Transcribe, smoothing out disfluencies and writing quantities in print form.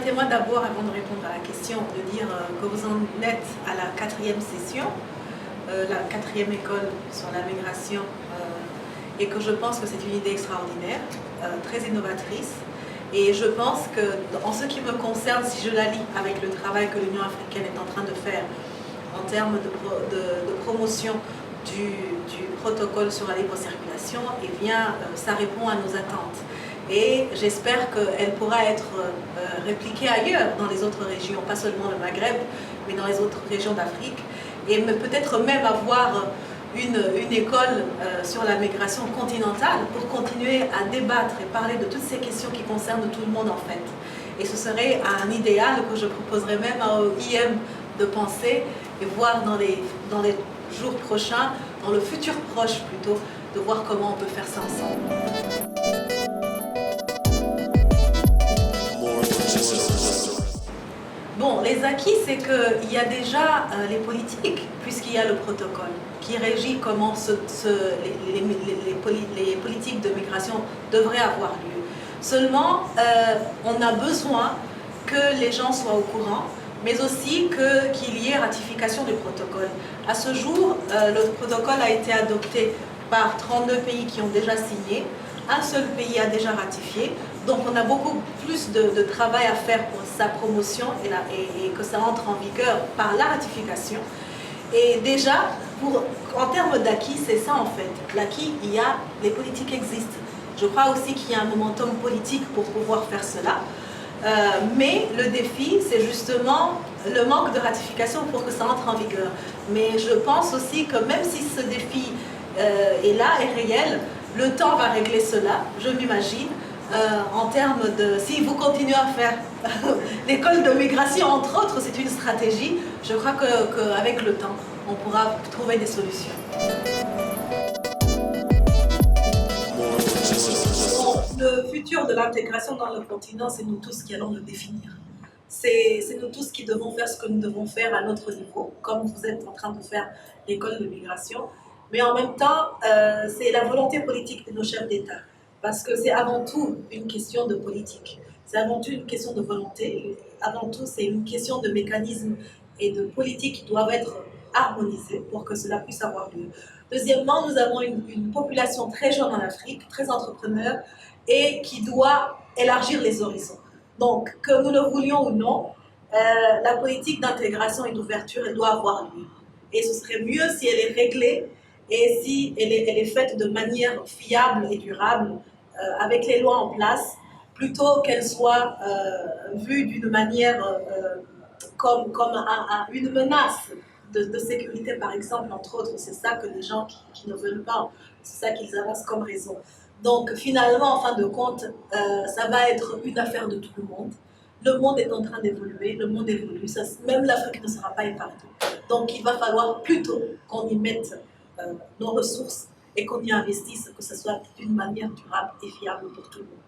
permettez-moi d'abord, avant de répondre à la question, de dire que vous en êtes à la 4e session, la 4e école sur la migration, et que je pense que c'est une idée extraordinaire, très innovatrice. Et je pense que, en ce qui me concerne, si je la lis avec le travail que l'Union africaine est en train de faire en termes de promotion du protocole sur la libre circulation, eh bien, ça répond à nos attentes. Et j'espère qu'elle pourra être répliquée ailleurs, dans les autres régions, pas seulement le Maghreb, mais dans les autres régions d'Afrique, et peut-être même avoir une école sur la migration continentale pour continuer à débattre et parler de toutes ces questions qui concernent tout le monde en fait. Et ce serait un idéal que je proposerais même à OIM de penser et voir dans les jours prochains, dans le futur proche plutôt, de voir comment on peut faire ça ensemble. Bon, les acquis, c'est qu'il y a déjà les politiques, puisqu'il y a le protocole qui régit comment les politiques de migration devraient avoir lieu. Seulement, on a besoin que les gens soient au courant, mais aussi qu'il y ait ratification du protocole. À ce jour, le protocole a été adopté par 32 pays qui ont déjà signé. Un seul pays a déjà ratifié, donc on a beaucoup plus de travail à faire pour sa promotion et que ça entre en vigueur par la ratification. Et déjà, en termes d'acquis, c'est ça en fait. L'acquis, les politiques existent. Je crois aussi qu'il y a un momentum politique pour pouvoir faire cela. Mais le défi, c'est justement le manque de ratification pour que ça entre en vigueur. Mais je pense aussi que même si ce défi est là, est réel, le temps va régler cela, je m'imagine, en termes de... Si vous continuez à faire l'école de migration, entre autres, c'est une stratégie, je crois qu'avec le temps, on pourra trouver des solutions. Bon, le futur de l'intégration dans le continent, c'est nous tous qui allons le définir. C'est nous tous qui devons faire ce que nous devons faire à notre niveau, comme vous êtes en train de faire l'école de migration. Mais en même temps, c'est la volonté politique de nos chefs d'État. Parce que c'est avant tout une question de politique. C'est avant tout une question de volonté. Avant tout, c'est une question de mécanismes et de politique qui doivent être harmonisés pour que cela puisse avoir lieu. Deuxièmement, nous avons une population très jeune en Afrique, très entrepreneur, et qui doit élargir les horizons. Donc, que nous le voulions ou non, la politique d'intégration et d'ouverture, elle doit avoir lieu. Et ce serait mieux si elle est réglée et si elle est faite de manière fiable et durable, avec les lois en place, plutôt qu'elle soit vue d'une manière comme une menace de sécurité, par exemple, entre autres. C'est ça que les gens qui ne veulent pas, c'est ça qu'ils avancent comme raison. Donc finalement, en fin de compte, ça va être une affaire de tout le monde. Le monde est en train d'évoluer, le monde évolue, même l'Afrique ne sera pas épargnée. Donc il va falloir plutôt qu'on y mette nos ressources et qu'on y investisse, que ce soit d'une manière durable et fiable pour tout le monde.